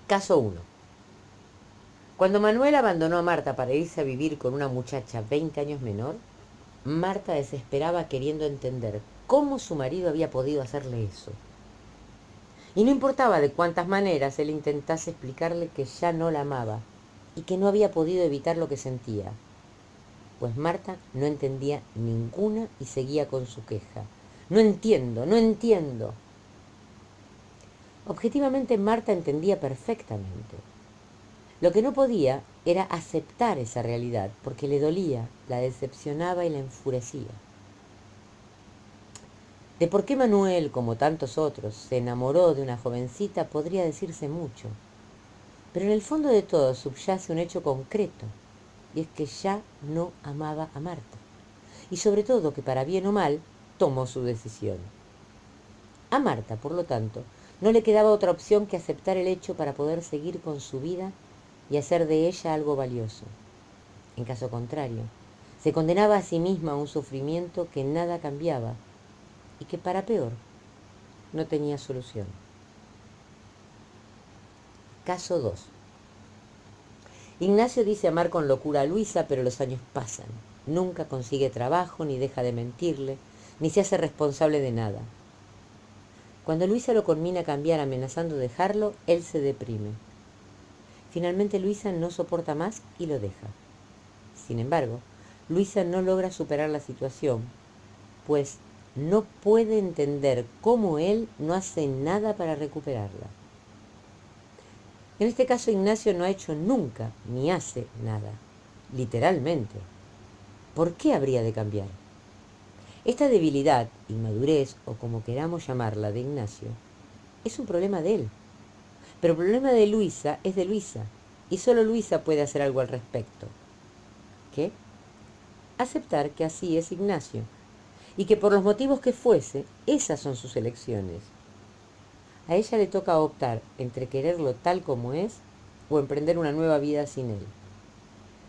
Caso 1. Cuando Manuel abandonó a Marta para irse a vivir con una muchacha 20 años menor, Marta desesperaba queriendo entender cómo su marido había podido hacerle eso. Y no importaba de cuántas maneras él intentase explicarle que ya no la amaba y que no había podido evitar lo que sentía, pues Marta no entendía ninguna y seguía con su queja. No entiendo, no entiendo. Objetivamente Marta entendía perfectamente. Lo que no podía era aceptar esa realidad, porque le dolía, la decepcionaba y la enfurecía. De por qué Manuel, como tantos otros, se enamoró de una jovencita podría decirse mucho, pero en el fondo de todo subyace un hecho concreto, y es que ya no amaba a Marta, y sobre todo que para bien o mal tomó su decisión. A Marta, por lo tanto, no le quedaba otra opción que aceptar el hecho para poder seguir con su vida y hacer de ella algo valioso. En caso contrario, se condenaba a sí misma a un sufrimiento que nada cambiaba y que, para peor, no tenía solución. Caso 2. Ignacio dice amar con locura a Luisa, pero los años pasan. Nunca consigue trabajo, ni deja de mentirle, ni se hace responsable de nada. Cuando Luisa lo conmina a cambiar amenazando dejarlo, él se deprime. Finalmente Luisa no soporta más y lo deja. Sin embargo, Luisa no logra superar la situación, pues no puede entender cómo él no hace nada para recuperarla. En este caso, Ignacio no ha hecho nunca ni hace nada, literalmente. ¿Por qué habría de cambiar? Esta debilidad, inmadurez o como queramos llamarla de Ignacio, es un problema de él. Pero el problema de Luisa es de Luisa, y solo Luisa puede hacer algo al respecto. ¿Qué? Aceptar que así es Ignacio, y que por los motivos que fuese, esas son sus elecciones. A ella le toca optar entre quererlo tal como es o emprender una nueva vida sin él.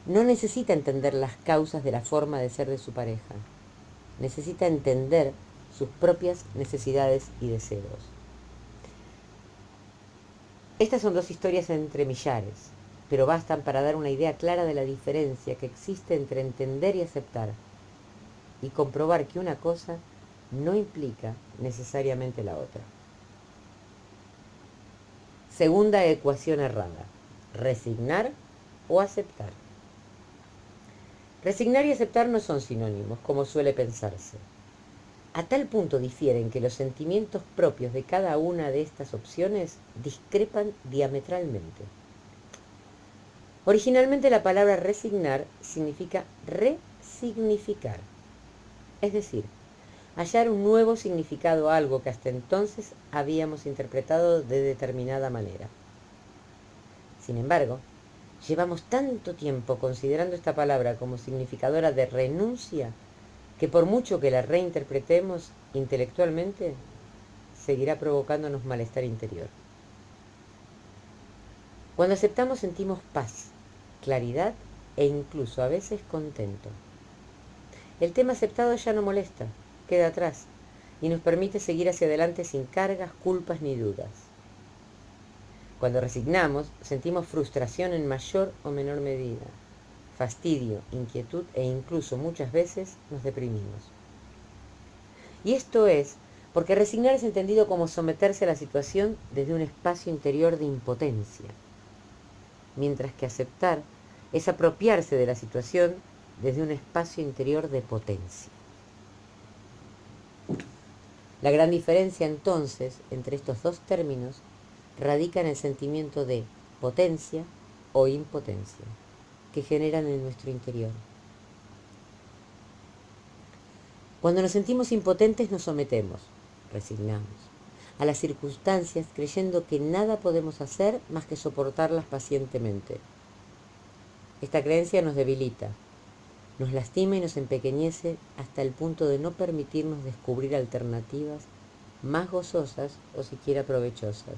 No necesita entender las causas de la forma de ser de su pareja. Necesita entender sus propias necesidades y deseos. Estas son dos historias entre millares, pero bastan para dar una idea clara de la diferencia que existe entre entender y aceptar, y comprobar que una cosa no implica necesariamente la otra. Segunda ecuación errada: resignar o aceptar. Resignar y aceptar no son sinónimos, como suele pensarse. A tal punto difieren que los sentimientos propios de cada una de estas opciones discrepan diametralmente. Originalmente la palabra resignar significa resignificar, es decir, hallar un nuevo significado a algo que hasta entonces habíamos interpretado de determinada manera. Sin embargo, llevamos tanto tiempo considerando esta palabra como significadora de renuncia que por mucho que la reinterpretemos intelectualmente, seguirá provocándonos malestar interior. Cuando aceptamos sentimos paz, claridad e incluso a veces contento. El tema aceptado ya no molesta, queda atrás y nos permite seguir hacia adelante sin cargas, culpas ni dudas. Cuando resignamos, sentimos frustración en mayor o menor medida, fastidio, inquietud e incluso muchas veces nos deprimimos. Y esto es porque resignar es entendido como someterse a la situación desde un espacio interior de impotencia, mientras que aceptar es apropiarse de la situación desde un espacio interior de potencia. La gran diferencia entonces entre estos dos términos radica en el sentimiento de potencia o impotencia que generan en nuestro interior. Cuando nos sentimos impotentes nos sometemos, resignamos, a las circunstancias creyendo que nada podemos hacer más que soportarlas pacientemente. Esta creencia nos debilita, nos lastima y nos empequeñece hasta el punto de no permitirnos descubrir alternativas más gozosas o siquiera provechosas.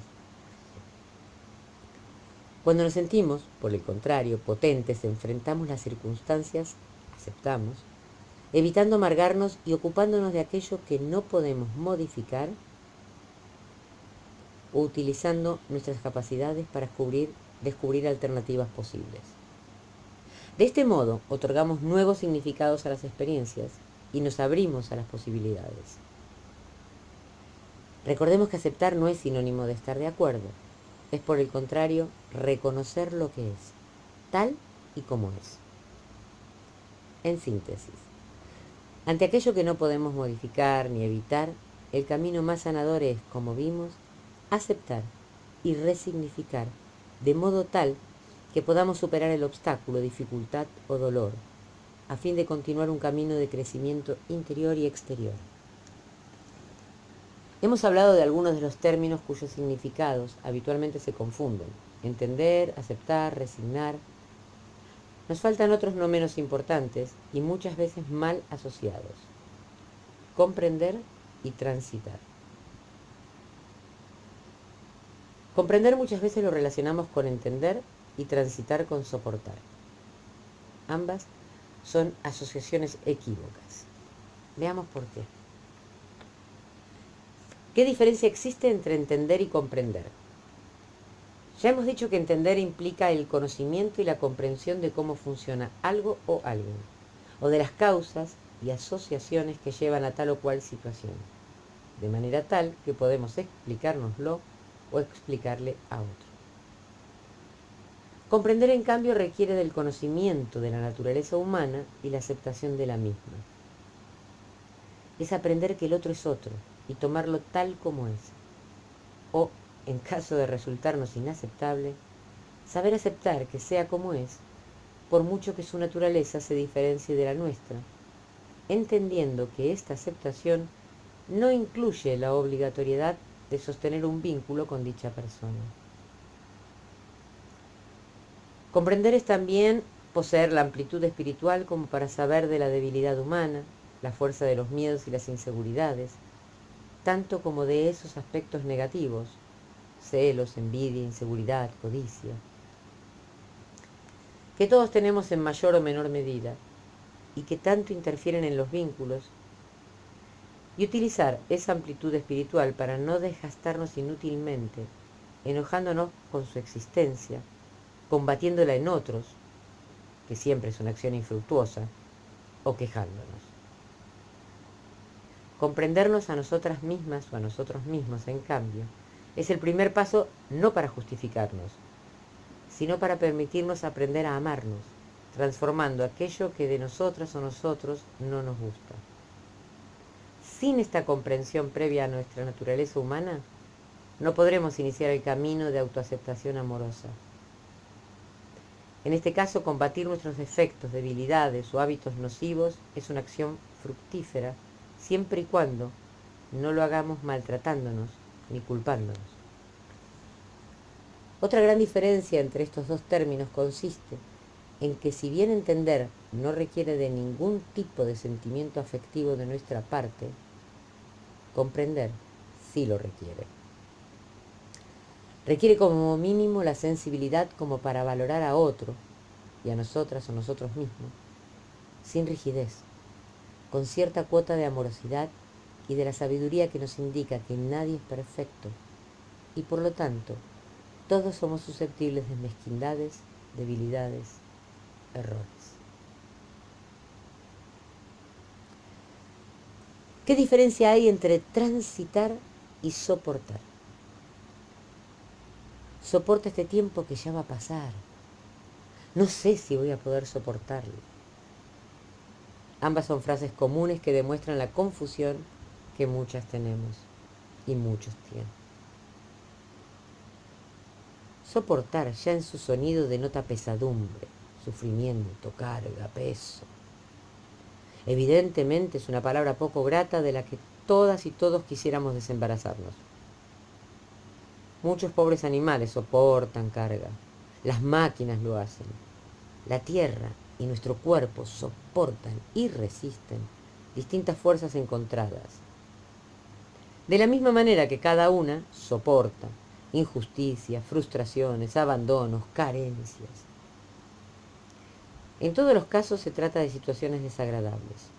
Cuando nos sentimos, por el contrario, potentes, enfrentamos las circunstancias, aceptamos, evitando amargarnos y ocupándonos de aquello que no podemos modificar o utilizando nuestras capacidades para descubrir alternativas posibles. De este modo, otorgamos nuevos significados a las experiencias y nos abrimos a las posibilidades. Recordemos que aceptar no es sinónimo de estar de acuerdo, es por el contrario reconocer lo que es, tal y como es. En síntesis, ante aquello que no podemos modificar ni evitar, el camino más sanador es, como vimos, aceptar y resignificar de modo tal que podamos superar el obstáculo, dificultad o dolor, a fin de continuar un camino de crecimiento interior y exterior. Hemos hablado de algunos de los términos cuyos significados habitualmente se confunden: entender, aceptar, resignar. Nos faltan otros no menos importantes y muchas veces mal asociados: comprender y transitar. Comprender muchas veces lo relacionamos con entender y transitar con soportar. Ambas son asociaciones equívocas. Veamos por qué. ¿Qué diferencia existe entre entender y comprender? Ya hemos dicho que entender implica el conocimiento y la comprensión de cómo funciona algo o alguien, o de las causas y asociaciones que llevan a tal o cual situación, de manera tal que podemos explicárnoslo o explicarle a otro. Comprender, en cambio, requiere del conocimiento de la naturaleza humana y la aceptación de la misma. Es aprender que el otro es otro y tomarlo tal como es. O, en caso de resultarnos inaceptable, saber aceptar que sea como es, por mucho que su naturaleza se diferencie de la nuestra, entendiendo que esta aceptación no incluye la obligatoriedad de sostener un vínculo con dicha persona. Comprender es también poseer la amplitud espiritual como para saber de la debilidad humana, la fuerza de los miedos y las inseguridades, tanto como de esos aspectos negativos: celos, envidia, inseguridad, codicia, que todos tenemos en mayor o menor medida y que tanto interfieren en los vínculos, y utilizar esa amplitud espiritual para no desgastarnos inútilmente, enojándonos con su existencia, combatiéndola en otros, que siempre es una acción infructuosa, o quejándonos. Comprendernos a nosotras mismas o a nosotros mismos, en cambio, es el primer paso no para justificarnos, sino para permitirnos aprender a amarnos, transformando aquello que de nosotras o nosotros no nos gusta. Sin esta comprensión previa a nuestra naturaleza humana, no podremos iniciar el camino de autoaceptación amorosa. En este caso, combatir nuestros defectos, debilidades o hábitos nocivos es una acción fructífera, siempre y cuando no lo hagamos maltratándonos ni culpándonos. Otra gran diferencia entre estos dos términos consiste en que, si bien entender no requiere de ningún tipo de sentimiento afectivo de nuestra parte, comprender sí lo requiere. Requiere como mínimo la sensibilidad como para valorar a otro y a nosotras o nosotros mismos, sin rigidez, con cierta cuota de amorosidad y de la sabiduría que nos indica que nadie es perfecto y, por lo tanto, todos somos susceptibles de mezquindades, debilidades, errores. ¿Qué diferencia hay entre transitar y soportar? Soporta este tiempo que ya va a pasar. No sé si voy a poder soportarlo. Ambas son frases comunes que demuestran la confusión que muchas tenemos y muchos tienen. Soportar ya en su sonido denota pesadumbre, sufrimiento, carga, peso. Evidentemente es una palabra poco grata de la que todas y todos quisiéramos desembarazarnos. Muchos pobres animales soportan carga. Las máquinas lo hacen. La tierra y nuestro cuerpo soportan y resisten distintas fuerzas encontradas. De la misma manera que cada una soporta injusticias, frustraciones, abandonos, carencias. En todos los casos se trata de situaciones desagradables.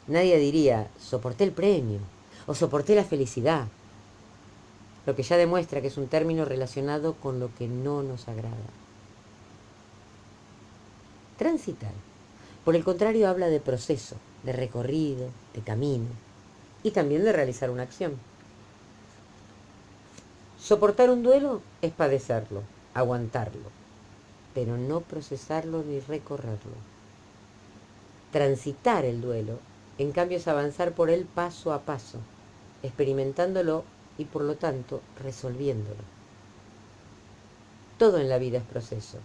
Nadie diría, soporté el premio o soporté la felicidad. lo que ya demuestra que es un término relacionado con lo que no nos agrada. Transitar, por el contrario, habla de proceso, de recorrido, de camino y también de realizar una acción. Soportar un duelo es padecerlo, aguantarlo, pero no procesarlo ni recorrerlo. Transitar el duelo, en cambio, es avanzar por él paso a paso, experimentándolo y por lo tanto resolviéndolo. Todo en la vida es proceso.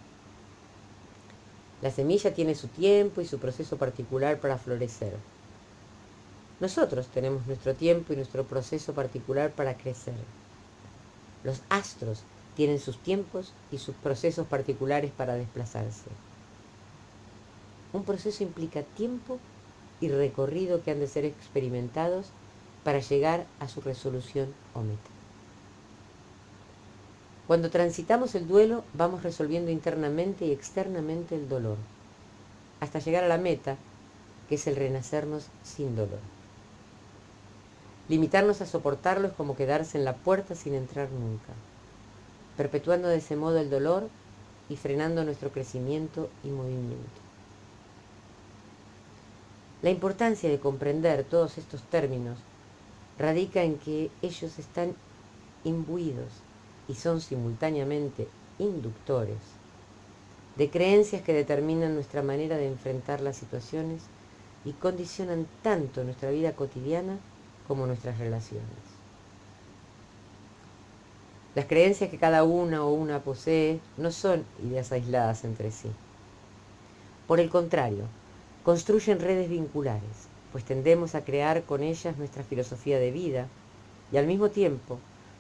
La semilla tiene su tiempo y su proceso particular para florecer. Nosotros tenemos nuestro tiempo y nuestro proceso particular para crecer. Los astros tienen sus tiempos y sus procesos particulares para desplazarse. Un proceso implica tiempo y recorrido que han de ser experimentados para llegar a su resolución o meta. Cuando transitamos el duelo, vamos resolviendo internamente y externamente el dolor, hasta llegar a la meta, que es el renacernos sin dolor. Limitarnos a soportarlo es como quedarse en la puerta sin entrar nunca, perpetuando de ese modo el dolor y frenando nuestro crecimiento y movimiento. La importancia de comprender todos estos términos radica en que ellos están imbuidos y son simultáneamente inductores de creencias que determinan nuestra manera de enfrentar las situaciones y condicionan tanto nuestra vida cotidiana como nuestras relaciones. Las creencias que cada una o una posee no son ideas aisladas entre sí. Por el contrario, construyen redes vinculares, pues tendemos a crear con ellas nuestra filosofía de vida y al mismo tiempo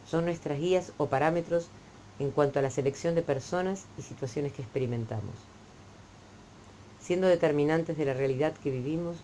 son nuestras guías o parámetros en cuanto a la selección de personas y situaciones que experimentamos, siendo determinantes de la realidad que vivimos